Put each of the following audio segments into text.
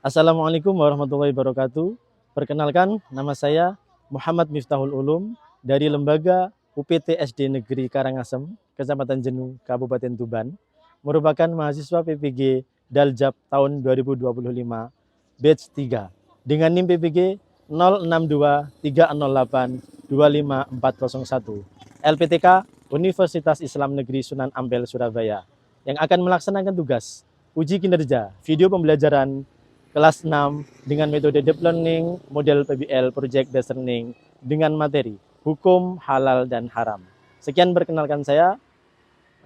Assalamualaikum warahmatullahi wabarakatuh. Perkenalkan, nama saya Muhammad Miftahul Ulum dari Lembaga UPT SD Negeri Karangasem, Kecamatan Jenu, Kabupaten Tuban, merupakan mahasiswa PPG Daljab tahun 2025, batch 3, dengan NIM PPG 062308-25401, LPTK Universitas Islam Negeri Sunan Ampel, Surabaya, yang akan melaksanakan tugas uji kinerja video pembelajaran kelas 6 dengan metode deep learning, model PBL, project based learning, dengan materi hukum, halal, dan haram. Sekian perkenalkan saya.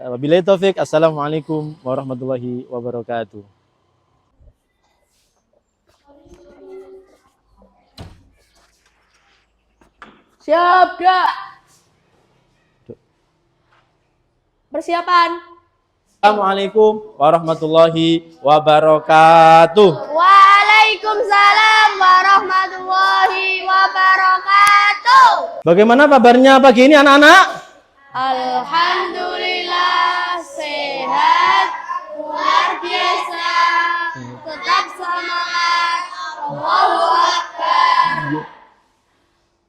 Wabillahi taufik. Assalamualaikum warahmatullahi wabarakatuh. Siap, Kak. Persiapan. Assalamualaikum warahmatullahi wabarakatuh. Waalaikumsalam warahmatullahi wabarakatuh. Bagaimana kabarnya pagi ini anak-anak? Alhamdulillah sehat, luar biasa, tetap semangat. Allahu Akbar.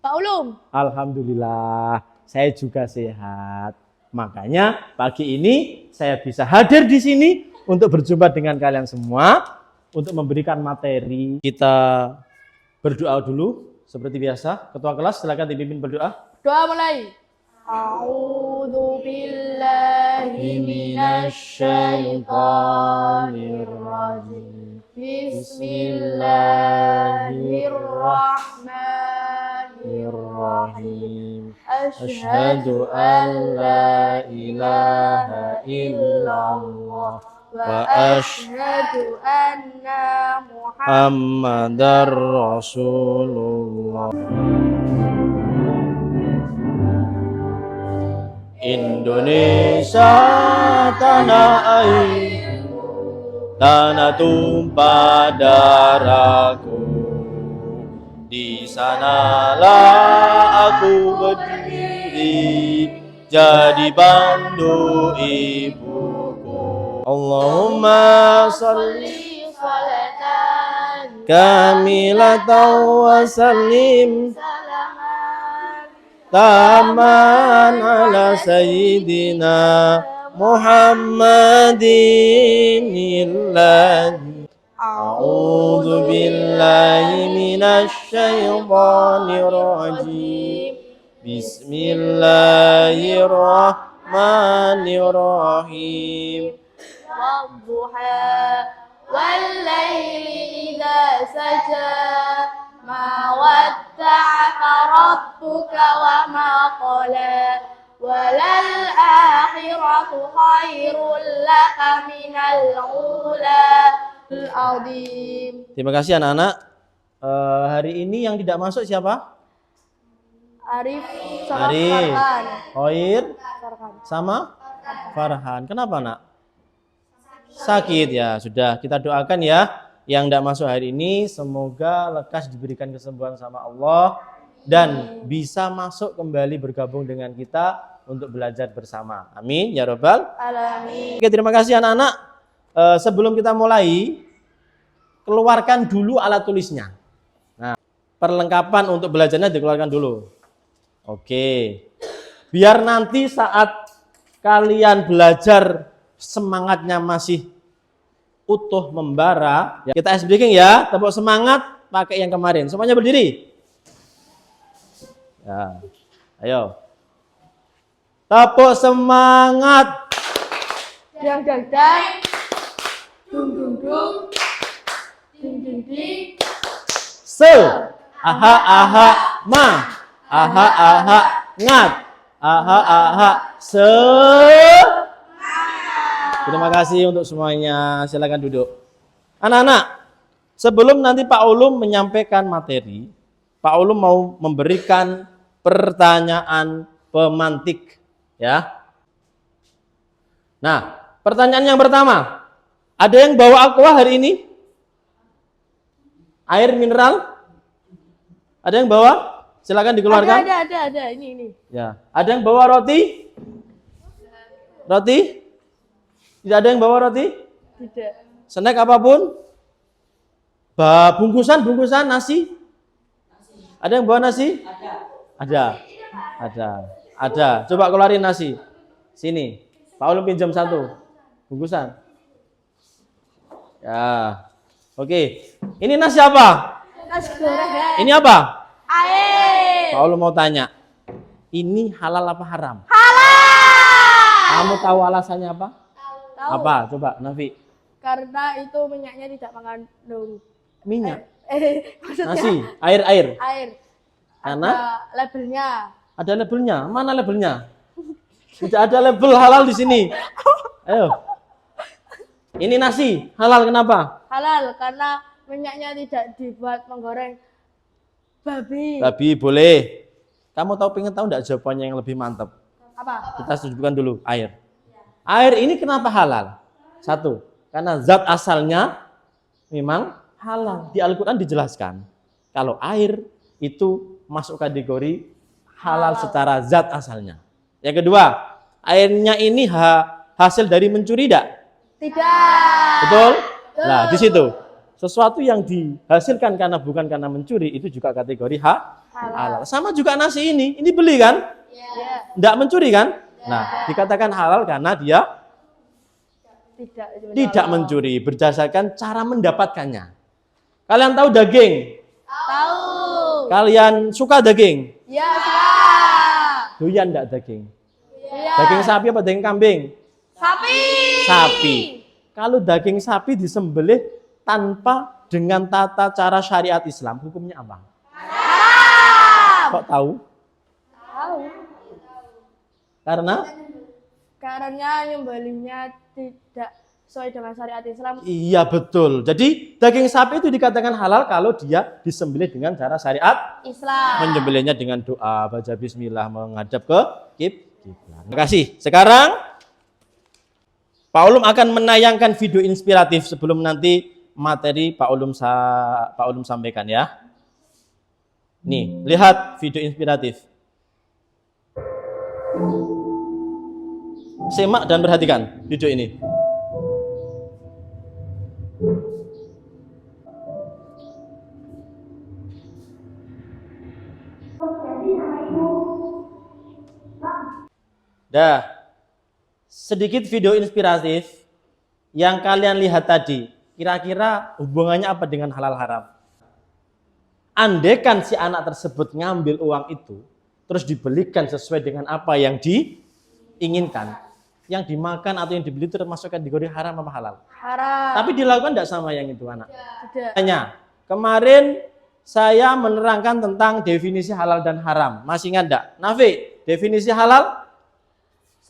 Pak Ulum. Alhamdulillah, saya juga sehat. Makanya pagi ini saya bisa hadir di sini untuk berjumpa dengan kalian semua untuk memberikan materi. Kita berdoa dulu seperti biasa. Ketua kelas silakan dipimpin berdoa. Doa mulai. A'udzu billahi minasy syaithanir rajim. Bismillahirrahmanirrahim. Asyhadu an la ilaha illallah wa asyhadu anna Muhammadar Rasulullah. Indonesia tanah air, tanah tumpah darahku. Di sanalah aku berdiri, jadi pandu ibuku. Allahumma sholli salatan kamilatan wa sallim taman ala sayyidina Muhammadin illadhi. A'udzu billahi minasy syaithanir rajim. Bismillahirrahmanirrahim. Wadduha wal laili idza saja ma wadda'aka rabbuka wa ma qala walal akhiratu khairul laka minal ula. Terima kasih anak-anak. Hari ini yang tidak masuk siapa? Arif, Arif, Farhan, Hoir, sama Farhan. Kenapa nak? Sakit ya. Sudah kita doakan ya. Yang tidak masuk hari ini semoga lekas diberikan kesembuhan sama Allah dan bisa masuk kembali bergabung dengan kita untuk belajar bersama. Amin ya robbal alamin. Oke, terima kasih anak-anak. Sebelum kita mulai, keluarkan dulu alat tulisnya. Nah, perlengkapan untuk belajarnya dikeluarkan dulu. Oke, biar nanti saat kalian belajar semangatnya masih utuh membara. Kita ice breaking ya, tepuk semangat pakai yang kemarin. Semuanya berdiri. Ya, ayo. Tepuk semangat. Yang dadang. Dung dung dung, ding ding ding. Aha aha ma, aha aha ngat, aha aha Terima kasih untuk semuanya. Silakan duduk. Anak-anak, sebelum nanti Pak Ulum menyampaikan materi, Pak Ulum mau memberikan pertanyaan pemantik, ya. Nah, pertanyaan yang pertama. Ada yang bawa aqua hari ini? Air mineral? Ada yang bawa? Silakan dikeluarkan. Ada. Ini. Ya. Ada yang bawa roti? Roti? Tidak ada yang bawa roti? Tidak. Snack apapun? Bungkusan nasi? Ada yang bawa nasi? Ada. Coba keluarin nasi. Sini. Pak Ulum pinjam 1 bungkusan. Ya. Oke. Ini nasi apa? Nasi goreng. Ini apa? Air. Pak Ulum mau tanya. Ini halal apa haram? Halal. Kamu tahu alasannya apa? Tahu. Apa? Coba, Nafi. Karena itu minyaknya tidak mengandung Minyak. maksudnya Nasi, air. air. Karena Ada labelnya. ada labelnya. Mana labelnya? Tidak ada label halal di sini. Ayo. Ini nasi, halal kenapa? Halal karena minyaknya tidak dibuat menggoreng babi. Babi boleh. Kamu pengen tahu enggak jawabannya yang lebih mantap? Apa? Kita sebutkan dulu, air. Air ini kenapa halal? 1, karena zat asalnya memang halal. Di Al-Quran dijelaskan kalau air itu masuk kategori halal secara zat asalnya. Yang kedua, airnya ini hasil dari mencuri tidak? Tidak. Betul? Nah, di situ sesuatu yang dihasilkan bukan karena mencuri itu juga kategori halal. Sama juga nasi ini beli kan? Ya. Tidak mencuri kan? Nah, dikatakan halal karena dia tidak mencuri berdasarkan cara mendapatkannya. Kalian tahu daging? Tahu. Kalian suka daging? Ya, suka. Doyan enggak daging? Ya. Daging sapi apa daging kambing? Sapi. Kalau daging sapi disembelih tanpa dengan tata cara syariat Islam, hukumnya apa? Haram. Kok tahu? Tahu. Karena nyembelihnya tidak sesuai dengan syariat Islam. Iya betul. Jadi daging sapi itu dikatakan halal kalau dia disembelih dengan cara syariat Islam. Menyembelihnya dengan doa, baca bismillah, menghadap ke kiblat. Terima kasih. Sekarang Pak Ulum akan menayangkan video inspiratif sebelum nanti materi Pak Ulum sampaikan ya. Nih, lihat video inspiratif. Simak dan perhatikan video ini. Dah, sedikit video inspiratif yang kalian lihat tadi, kira-kira hubungannya apa dengan halal haram? Andaikan si anak tersebut ngambil uang itu, terus dibelikan sesuai dengan apa yang diinginkan, yang dimakan atau yang dibeli itu termasuk kategori haram apa halal? Haram. Tapi dilakukan tidak sama yang itu anak. Tidak. Tanya, kemarin saya menerangkan tentang definisi halal dan haram. Masih ingat enggak? Nafi, definisi halal?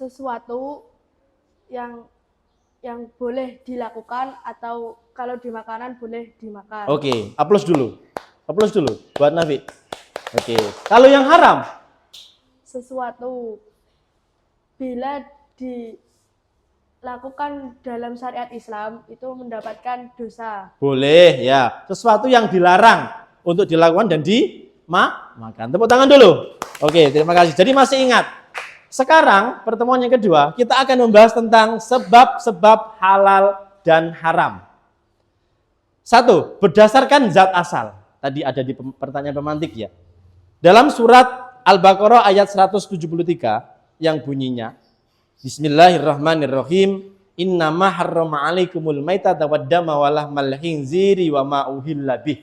Sesuatu yang boleh dilakukan atau kalau di makanan boleh dimakan. Oke, aplaus dulu. Aplaus dulu buat Nafi. Oke. Kalau yang haram? Sesuatu bila dilakukan dalam syariat Islam itu mendapatkan dosa. Boleh, ya. Sesuatu yang dilarang untuk dilakukan dan dimakan. Tepuk tangan dulu. Oke, terima kasih. Jadi masih ingat. Sekarang pertemuan yang kedua, kita akan membahas tentang sebab-sebab halal dan haram. 1. Berdasarkan zat asal. Tadi ada di pertanyaan pemantik ya. Dalam surat Al-Baqarah ayat 173 yang bunyinya, Bismillahirrahmanirrahim, Innama harrama alaikumul maitata waddama walahmal khinziri wa ma uhilla bih.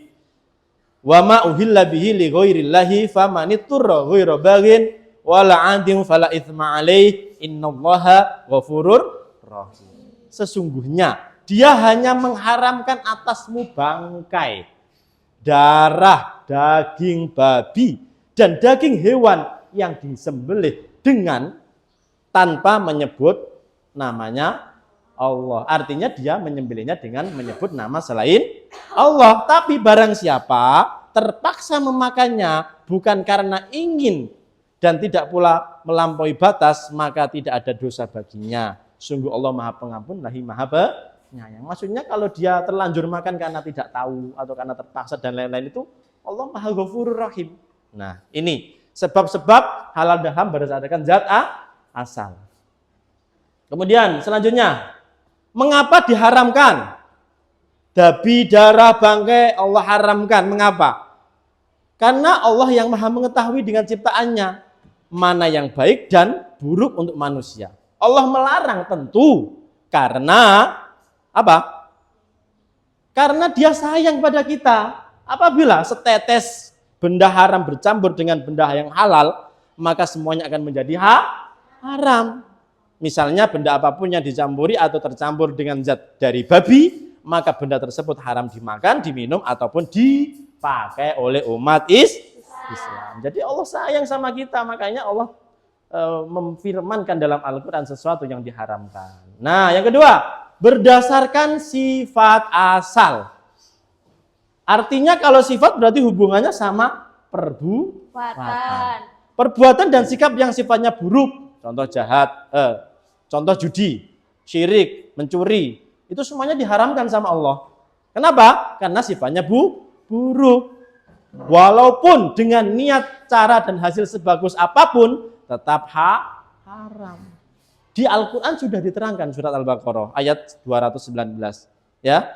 Wa ma uhilla bihi li ghairillahi famanitturra ghaira baghin wala 'adin fala itsma alaih innallaha ghafurur rahim. Sesungguhnya dia hanya mengharamkan atasmu bangkai, darah, daging babi dan daging hewan yang disembelih dengan tanpa menyebut namanya Allah. Artinya dia menyembelihnya dengan menyebut nama selain Allah. Tapi barang siapa terpaksa memakannya bukan karena ingin dan tidak pula melampaui batas, maka tidak ada dosa baginya. Sungguh Allah Maha Pengampun, Lagi Maha Penyayang. Maksudnya kalau dia terlanjur makan karena tidak tahu atau karena terpaksa dan lain-lain itu, Allah Maha Ghafurur Rahim. Nah, ini sebab-sebab halal dan haram berdasarkan zat asal. Kemudian selanjutnya, mengapa diharamkan? Dabi, darah, bangkai Allah haramkan. Mengapa? Karena Allah yang maha mengetahui dengan ciptaannya mana yang baik dan buruk untuk manusia. Allah melarang tentu karena apa? Karena dia sayang pada kita. Apabila setetes benda haram bercampur dengan benda yang halal, maka semuanya akan menjadi haram. Misalnya benda apapun yang dicampuri atau tercampur dengan zat dari babi, maka benda tersebut haram dimakan, diminum, ataupun dipakai oleh umat Islam. Jadi Allah sayang sama kita, makanya Allah memfirmankan dalam Al-Quran sesuatu yang diharamkan. Nah, yang kedua, berdasarkan sifat asal. Artinya kalau sifat berarti hubungannya sama perbuatan. Perbuatan dan sikap yang sifatnya buruk, contoh jahat, contoh judi, syirik, mencuri, itu semuanya diharamkan sama Allah. Kenapa? Karena sifatnya buruk. Walaupun dengan niat, cara, dan hasil sebagus apapun, tetap haram. Di Al-Quran sudah diterangkan surat Al-Baqarah ayat 219 ya,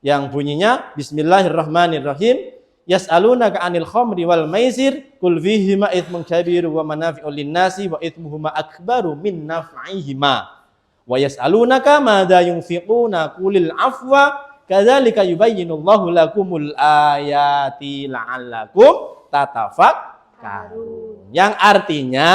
yang bunyinya Bismillahirrahmanirrahim. Yas'alunaka 'anil khamri wal maisir qul fihima itsmun kabiru wa manafi'ul linnasi wa itsmuhuma akbaru min naf'ihima wa yas'alunaka madza yunfiquna qulil afwa kadzalika yubayyinullahu lakumul ayati la'allakum tatafakkarun. Yang artinya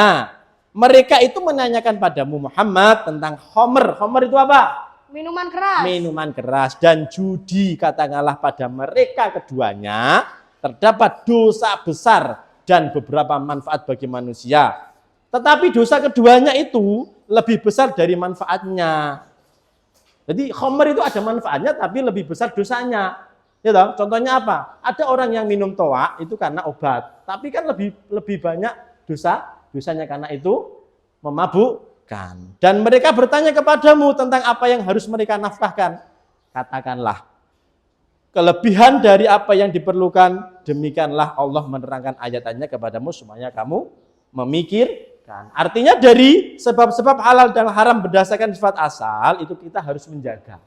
mereka itu menanyakan padamu Muhammad tentang khamr. Khamr itu apa? Minuman keras. Minuman keras dan judi. Katakanlah pada mereka keduanya terdapat dosa besar dan beberapa manfaat bagi manusia. Tetapi dosa keduanya itu lebih besar dari manfaatnya. Jadi khamr itu ada manfaatnya tapi lebih besar dosanya. Ya toh? Contohnya apa? Ada orang yang minum toa itu karena obat, tapi kan lebih banyak dosanya karena itu memabukkan. Dan mereka bertanya kepadamu tentang apa yang harus mereka nafkahkan. Katakanlah, kelebihan dari apa yang diperlukan, demikianlah Allah menerangkan ayat-ayatnya kepadamu supaya kamu memikirkan. Artinya dari sebab-sebab halal dan haram berdasarkan sifat asal itu kita harus menjaga.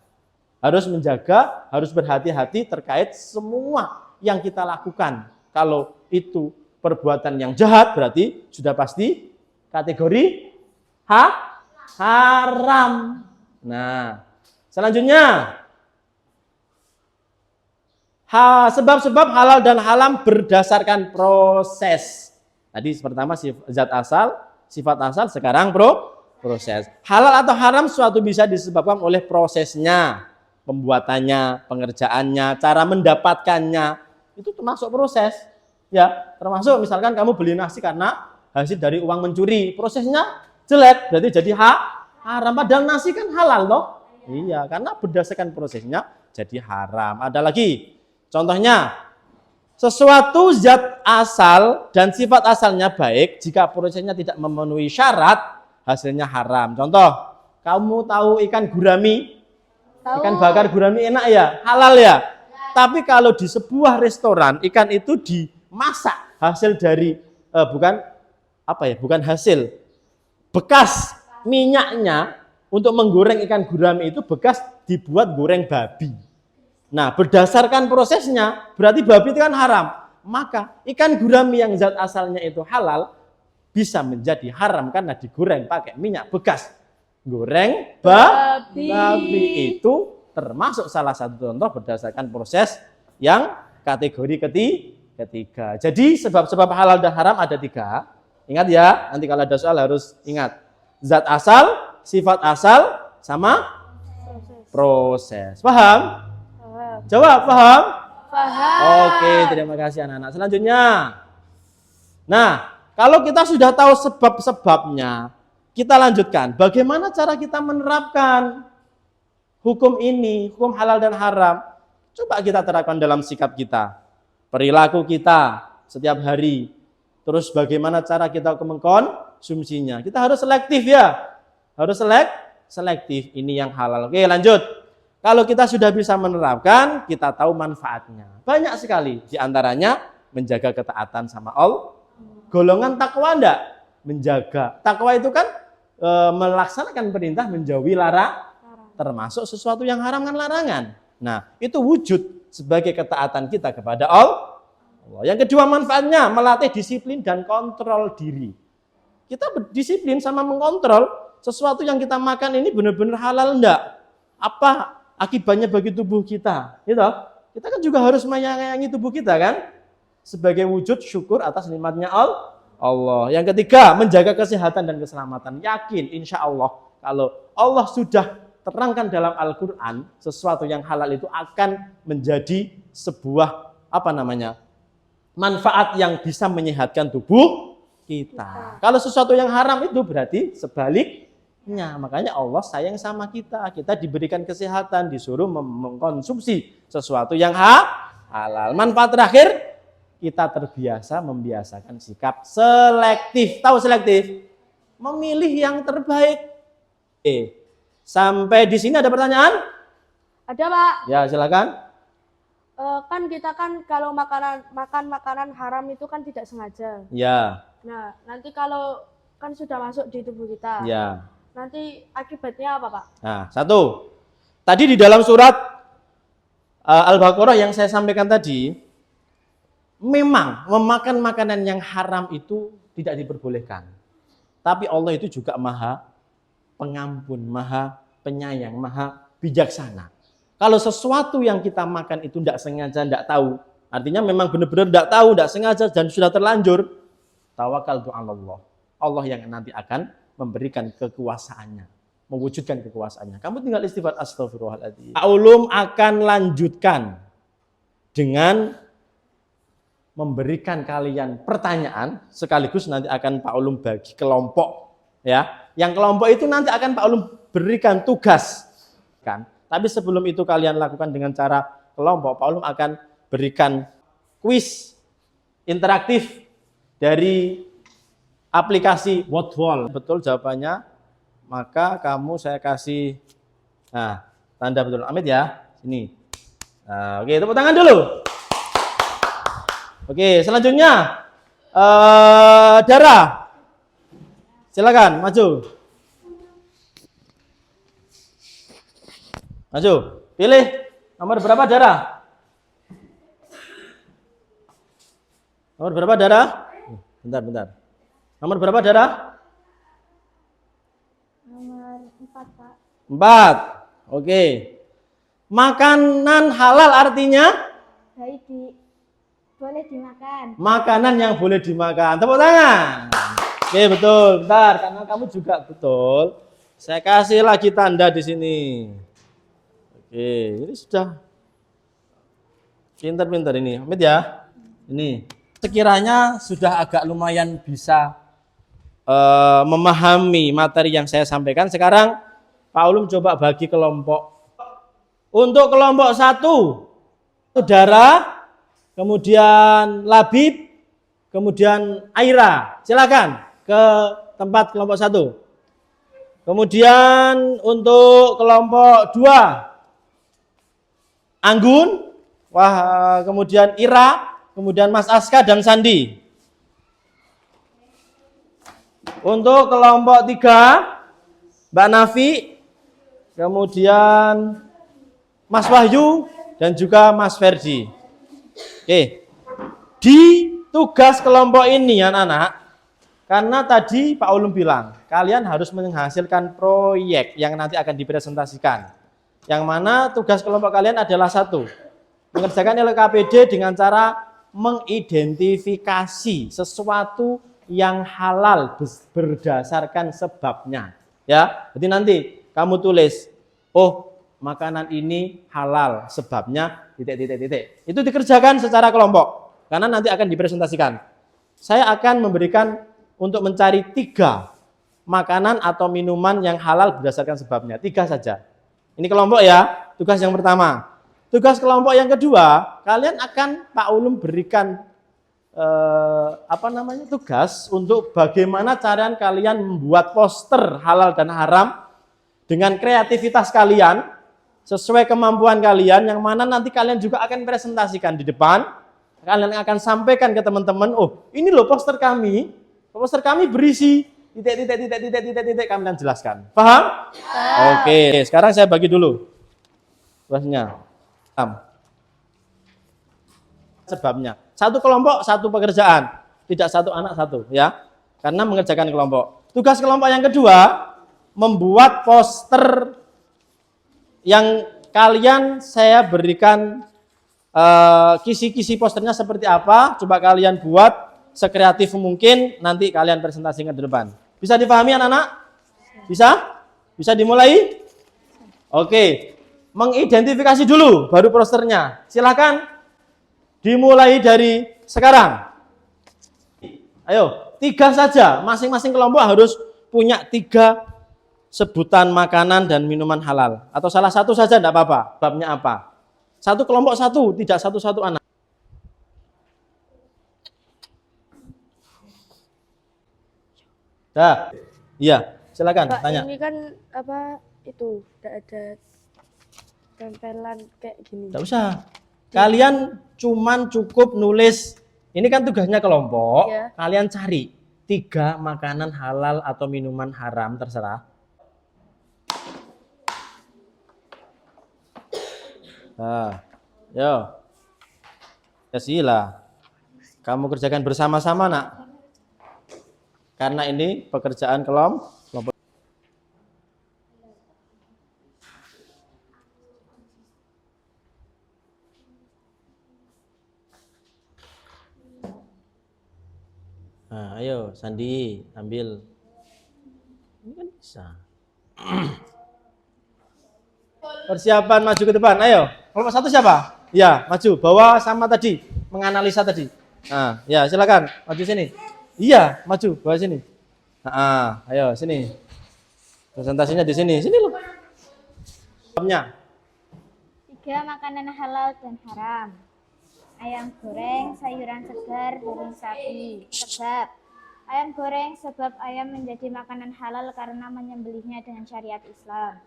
Harus berhati-hati terkait semua yang kita lakukan. Kalau itu perbuatan yang jahat berarti sudah pasti kategori haram. Nah, selanjutnya sebab-sebab halal dan haram berdasarkan proses. Tadi pertama zat asal, sifat asal, sekarang proses. Halal atau haram suatu bisa disebabkan oleh prosesnya, pembuatannya, pengerjaannya, cara mendapatkannya. Itu termasuk proses. Ya, termasuk misalkan kamu beli nasi karena hasil dari uang mencuri, prosesnya jelek, berarti jadi haram. Padahal nasi kan halal loh. Iya, karena berdasarkan prosesnya jadi haram. Ada lagi, contohnya sesuatu zat asal dan sifat asalnya baik, jika prosesnya tidak memenuhi syarat, hasilnya haram. Contoh, kamu tahu ikan gurami? Tahu. Ikan bakar gurami enak ya, halal ya. Tapi kalau di sebuah restoran ikan itu dimasak hasil dari bukan hasil, bekas minyaknya untuk menggoreng ikan gurami itu bekas dibuat goreng babi. Nah, berdasarkan prosesnya berarti babi itu kan haram. Maka ikan gurami yang zat asalnya itu halal bisa menjadi haram karena digoreng pakai minyak bekas goreng babi. Itu termasuk salah satu contoh berdasarkan proses yang kategori ketiga. Jadi sebab-sebab halal dan haram ada 3. Ingat ya, nanti kalau ada soal harus ingat. Zat asal, sifat asal, sama proses. Paham? Jawab, paham? Paham. Oke, terima kasih anak-anak. Selanjutnya. Nah, kalau kita sudah tahu sebab-sebabnya, kita lanjutkan. Bagaimana cara kita menerapkan hukum ini, hukum halal dan haram? Coba kita terapkan dalam sikap kita, perilaku kita setiap hari. Terus bagaimana cara kita mengkonsumsinya? Kita harus selektif ya. Harus selektif. Ini yang halal. Oke, lanjut. Kalau kita sudah bisa menerapkan, kita tahu manfaatnya. Banyak sekali. Di antaranya menjaga ketaatan sama Allah. Golongan takwa enggak? Menjaga. Takwa itu kan melaksanakan perintah, menjauhi larangan. Termasuk sesuatu yang haram kan larangan. Nah, itu wujud sebagai ketaatan kita kepada Allah. Yang kedua manfaatnya melatih disiplin dan kontrol diri. Kita berdisiplin sama mengontrol sesuatu yang kita makan ini benar-benar halal enggak? Apa akibatnya bagi tubuh kita? Gitu. Kita kan juga harus menyayangi tubuh kita kan? Sebagai wujud syukur atas nikmatnya Allah. Yang ketiga, menjaga kesehatan dan keselamatan. Yakin insya Allah kalau Allah sudah terangkan dalam Al-Quran sesuatu yang halal itu akan menjadi sebuah manfaat yang bisa menyehatkan tubuh kita. Kalau sesuatu yang haram itu berarti sebaliknya. Makanya Allah sayang sama kita. Kita diberikan kesehatan, disuruh mengkonsumsi sesuatu yang halal. Manfaat terakhir, kita terbiasa membiasakan sikap selektif. Tahu selektif? Memilih yang terbaik. Sampai di sini ada pertanyaan? Ada, Pak. Ya, silakan. Kan kita kan kalau makan makanan haram itu kan tidak sengaja. Ya. Nah, nanti kalau kan sudah masuk di tubuh kita. Ya. Nanti akibatnya apa, Pak? Nah, satu. Tadi di dalam surat Al-Baqarah yang saya sampaikan tadi, memang memakan makanan yang haram itu tidak diperbolehkan. Tapi Allah itu juga Maha Pengampun, Maha Penyayang, Maha Bijaksana. Kalau sesuatu yang kita makan itu tidak sengaja, tidak tahu, artinya memang benar-benar tidak tahu, tidak sengaja dan sudah terlanjur, tawakkaltu 'ala Allah. Allah yang nanti akan memberikan kekuasaannya, mewujudkan kekuasaannya. Kamu tinggal istighfar astagfirullahaladzim. Pak Ulum akan lanjutkan dengan memberikan kalian pertanyaan, sekaligus nanti akan Pak Ulum bagi kelompok. Ya, yang kelompok itu nanti akan Pak Ulum berikan tugas. Kan? Tapi sebelum itu kalian lakukan dengan cara kelompok, Pak Ulum akan berikan kuis interaktif dari aplikasi Wordwall. Betul jawabannya, maka saya kasih tanda betul. Amit ya, sini. Oke, tepuk tangan dulu. Oke, selanjutnya Dara. Silakan maju. Maju. Pilih nomor berapa, Dara? Nomor berapa, Dara? Bentar. Nomor berapa, Dara? Nomor 4, Pak. 4. Oke. Makanan halal artinya? Boleh dimakan. Makanan yang boleh dimakan. Tepuk tangan. Oke, betul. Bentar, karena kamu juga betul. Saya kasih lagi tanda di sini. Oke, ini sudah pintar-pintar ini. Amit ya. Ini sekiranya sudah agak lumayan bisa memahami materi yang saya sampaikan. Sekarang Pak Ulum coba bagi kelompok. Untuk kelompok 1, Saudara, kemudian Labib, kemudian Aira. Silakan ke tempat kelompok 1. Kemudian untuk kelompok 2, Anggun, kemudian Ira, kemudian Mas Aska dan Sandi. Untuk kelompok 3, Mbak Nafi, kemudian Mas Wahyu dan juga Mas Ferdi. Oke. Di tugas kelompok ini anak-anak, karena tadi Pak Ulum bilang, kalian harus menghasilkan proyek yang nanti akan dipresentasikan. Yang mana tugas kelompok kalian adalah 1, mengerjakan LKPD dengan cara mengidentifikasi sesuatu yang halal berdasarkan sebabnya. Ya, jadi nanti kamu tulis, makanan ini halal sebabnya titik. Itu dikerjakan secara kelompok karena nanti akan dipresentasikan. Saya akan memberikan untuk mencari 3 makanan atau minuman yang halal berdasarkan sebabnya. 3 saja. Ini kelompok ya, tugas yang pertama. Tugas kelompok yang kedua, kalian akan Pak Ulum berikan tugas untuk bagaimana cara kalian membuat poster halal dan haram dengan kreativitas kalian sesuai kemampuan kalian, yang mana nanti kalian juga akan presentasikan di depan. Kalian akan sampaikan ke teman-teman, ini loh poster kami. Poster kami berisi titik, kalian jelaskan. Paham? Oke, sekarang saya bagi dulu tugasnya. Sebabnya satu kelompok satu pekerjaan, tidak satu anak satu ya, karena mengerjakan kelompok. Tugas kelompok yang kedua membuat poster yang kalian saya berikan kisi-kisi posternya seperti apa. Coba kalian buat sekreatif mungkin, nanti kalian presentasikan di depan. Bisa dipahami anak-anak? Bisa? Bisa dimulai? Oke, mengidentifikasi dulu baru posternya. Silakan dimulai dari sekarang. Ayo, 3 saja. Masing-masing kelompok harus punya 3 sebutan makanan dan minuman halal. Atau salah satu saja tidak apa-apa. Babnya apa? Satu kelompok satu, tidak satu-satu anak. Dah. Iya, silakan Pak, tanya. ini kan apa itu tidak ada tempelan kayak gini. Tidak usah. Kalian cuman cukup nulis. Ini kan tugasnya kelompok. Ya. Kalian cari 3 makanan halal atau minuman haram, terserah. Nah, yo. Ya sila. Kamu kerjakan bersama-sama, Nak. Karena ini pekerjaan kelompok. Nah, ayo Sandi, ambil. Ini kan bisa. Persiapan maju ke depan, ayo. Kelompok satu siapa? Ya, maju. Bawa sama tadi, menganalisa tadi. Nah, ya silakan, maju sini. Iya, maju, bawa sini. Nah, ayo sini. Presentasinya di sini, sini loh. 3 makanan halal dan haram. Ayam goreng, sayuran segar, daging sapi. Sebab ayam goreng, sebab ayam menjadi makanan halal karena menyembelihnya dengan syariat Islam.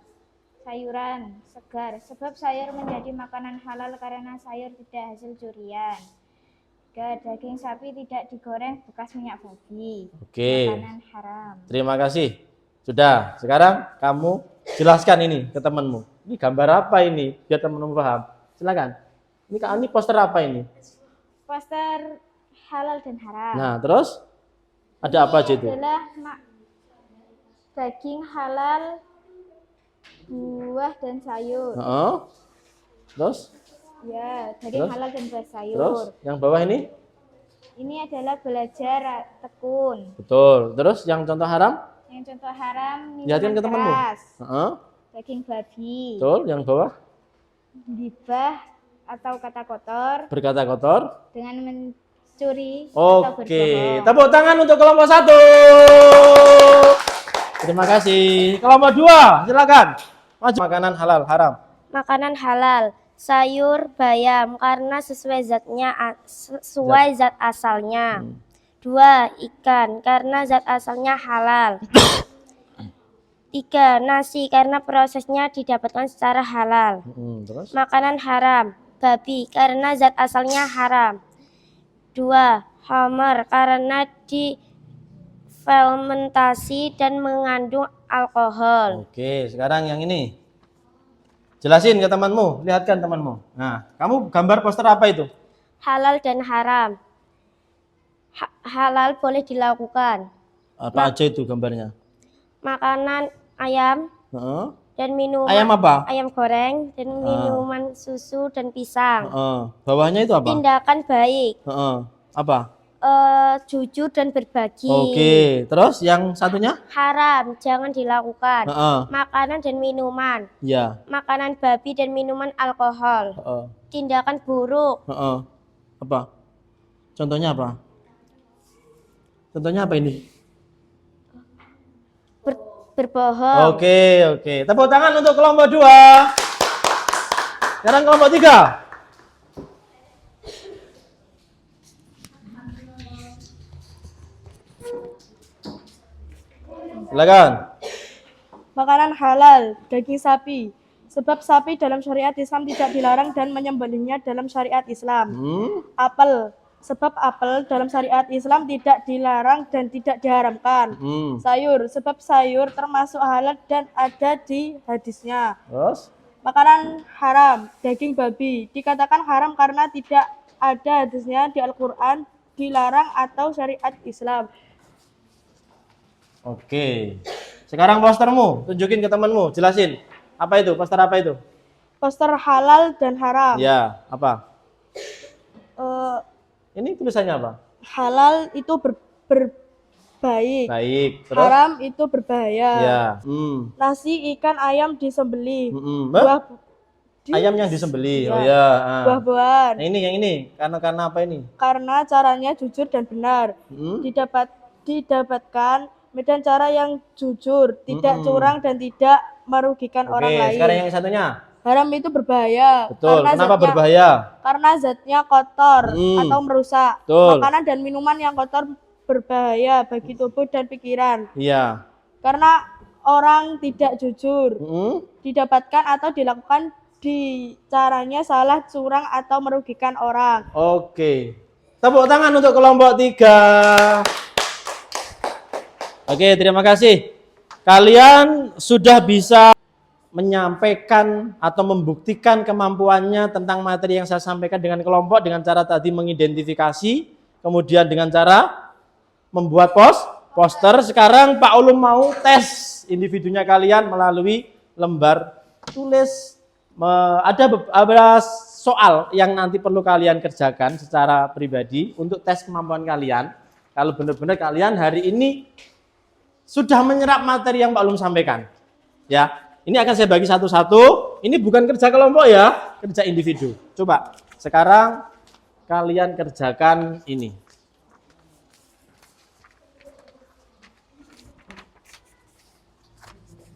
Sayuran segar, sebab sayur menjadi makanan halal karena sayur tidak hasil curian. 3. Daging sapi tidak digoreng bekas minyak babi. Oke. Makanan haram. Terima kasih. Sudah, sekarang kamu jelaskan ini ke temanmu. Ini gambar apa ini? Biar temanmu paham. Silakan. Ini poster apa ini? Poster halal dan haram. Nah, terus ada apa aja itu? Adalah daging halal, buah dan sayur. Terus? Ya, daging Terus? halal dan buah sayur. Terus? Yang bawah ini? Ini adalah belajar tekun. Betul. Terus yang contoh haram? Yang contoh haram, Lihatin minuman ke temanmu. keras, daging babi, Betul. Yang bawah? gibah atau kata kotor, Berkata kotor. dengan mencuri atau Oke. berbohong. Tepuk tangan untuk kelompok 1. Terima kasih. Kelompok 2, silakan. Maju. Makanan halal, haram. Makanan halal, sayur bayam karena sesuai zat asalnya. 2. Ikan karena zat asalnya halal. 3. Nasi karena prosesnya didapatkan secara halal. Terus? Makanan haram, babi karena zat asalnya haram. 2. Homer karena difermentasi dan mengandung alkohol. Oke, sekarang yang ini. Jelasin ke temanmu, lihatkan temanmu. Nah, kamu gambar poster apa itu? Halal dan haram. Halal boleh dilakukan. Apa aja itu gambarnya? Makanan ayam dan minuman. Ayam apa? Ayam goreng dan minuman susu dan pisang. Bawahnya itu apa? Tindakan baik. Apa? Jujur dan berbagi. Oke, terus yang satunya? Haram, jangan dilakukan. Makanan dan minuman. Ya. Makanan babi dan minuman alkohol. Tindakan buruk. Apa? Contohnya apa? Contohnya apa ini? Berbohong. Oke. Tepuk tangan untuk kelompok 2. Sekarang kelompok 3. Silakan. Makanan halal, daging sapi. Sebab sapi dalam syariat Islam tidak dilarang dan menyembelihnya dalam syariat Islam. Apel. Sebab apel dalam syariat Islam tidak dilarang dan tidak diharamkan. Sayur. Sebab sayur termasuk halal dan ada di hadisnya. Terus? Makanan haram, daging babi. Dikatakan haram karena tidak ada hadisnya di Al-Quran, dilarang atau syariat Islam. Oke. Sekarang postermu, tunjukin ke temanmu, jelasin. Apa itu? Poster apa itu? Poster halal dan haram. Ya, apa? Eh, Ini tulisannya apa? halal itu berbaik. Baik. Terus? Haram itu berbahaya. Ya. Nasi, ikan, ayam disembelih. Mbak? Buah Ayam yang disembelih. Ya. Oh ya. buah-buahan. Nah, yang ini. Karena apa ini? Karena caranya jujur dan benar. Didapatkan medan cara yang jujur, tidak curang dan tidak merugikan orang lain. Sekarang yang satunya. Haram itu berbahaya. Betul. Kenapa berbahaya? Karena zatnya kotor atau merusak. Betul. Makanan dan minuman yang kotor berbahaya bagi tubuh dan pikiran. Iya. Karena orang tidak jujur didapatkan atau dilakukan di caranya salah, curang atau merugikan orang. Oke. Tepuk tangan untuk kelompok 3. Oke, terima kasih. Kalian sudah bisa menyampaikan atau membuktikan kemampuannya tentang materi yang saya sampaikan dengan kelompok dengan cara tadi mengidentifikasi, kemudian dengan cara membuat poster. Sekarang Pak Ulum mau tes individunya kalian melalui lembar tulis. Ada soal yang nanti perlu kalian kerjakan secara pribadi untuk tes kemampuan kalian. Kalau benar-benar kalian hari ini sudah menyerap materi yang Pak Ulum sampaikan. Ya, ini akan saya bagi satu-satu. Ini bukan kerja kelompok ya, kerja individu. Coba sekarang kalian kerjakan ini.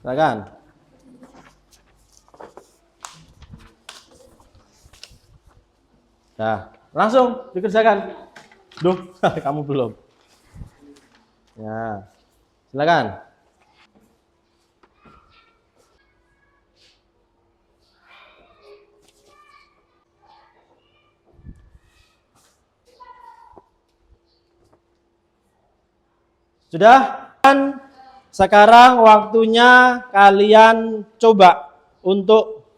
Silakan. Nah, langsung dikerjakan. Duh, kamu belum. Ya, silakan. Sudah? Dan sekarang waktunya kalian coba untuk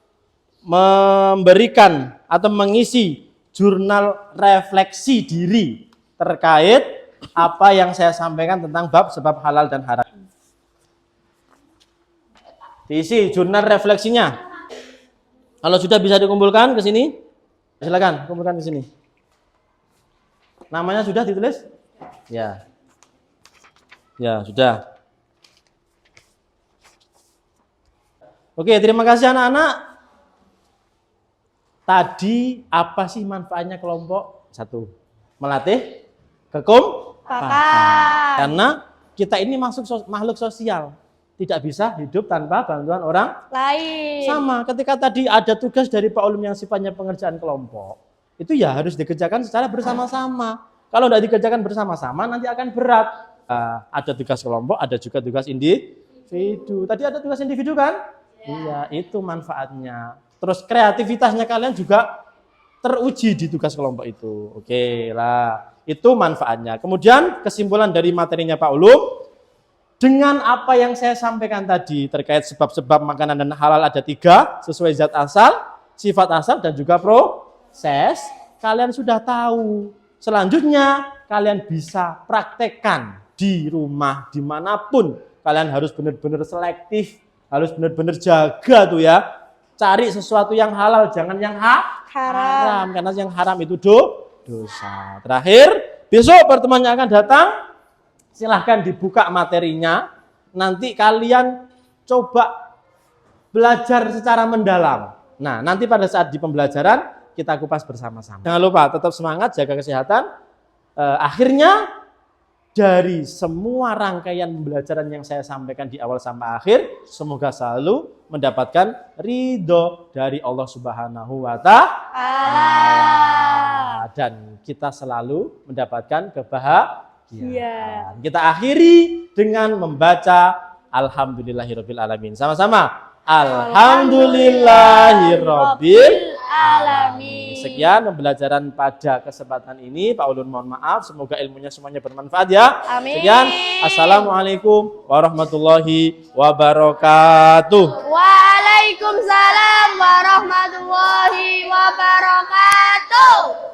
memberikan atau mengisi jurnal refleksi diri terkait apa yang saya sampaikan tentang bab sebab halal dan haram. Diisi jurnal refleksinya. Kalau sudah bisa dikumpulkan ke sini, silakan kumpulkan ke sini. Namanya sudah ditulis? Ya. Ya, sudah. Oke, terima kasih anak-anak. Tadi apa sih manfaatnya kelompok? 1. Melatih kekompakan. Karena kita ini makhluk sosial. Tidak bisa hidup tanpa bantuan orang lain. Sama, ketika tadi ada tugas dari Pak Ulum yang sifatnya pengerjaan kelompok, itu ya harus dikerjakan secara bersama-sama. Kalau tidak dikerjakan bersama-sama nanti akan berat. Ada tugas kelompok, ada juga tugas individu. Tadi ada tugas individu kan? Iya, itu manfaatnya. Terus kreativitasnya kalian juga teruji di tugas kelompok itu. Oke lah, itu manfaatnya. Kemudian kesimpulan dari materinya Pak Ulum, dengan apa yang saya sampaikan tadi terkait sebab-sebab makanan dan halal ada 3, sesuai zat asal, sifat asal, dan juga proses, kalian sudah tahu. Selanjutnya, kalian bisa praktekkan di rumah, dimanapun. Kalian harus benar-benar selektif, harus benar-benar jaga tuh ya. Cari sesuatu yang halal, jangan yang haram. Karena yang haram itu dosa. Terakhir, besok pertemuannya akan datang. Silahkan dibuka materinya. Nanti kalian coba belajar secara mendalam. Nah, nanti pada saat di pembelajaran, kita kupas bersama-sama. Jangan lupa, tetap semangat, jaga kesehatan. Akhirnya, dari semua rangkaian pembelajaran yang saya sampaikan di awal sampai akhir, semoga selalu mendapatkan ridho dari Allah Subhanahu wa Ta'ala. Dan kita selalu mendapatkan kebahagiaan. Kita akhiri dengan membaca Alhamdulillahirabbil alamin. Sama-sama. Alhamdulillahirabbil alamin. Sekian pembelajaran pada kesempatan ini. Pak Ulun mohon maaf, semoga ilmunya semuanya bermanfaat ya. Amin. Sekian, assalamualaikum warahmatullahi wabarakatuh. Waalaikumsalam wabarakatuh.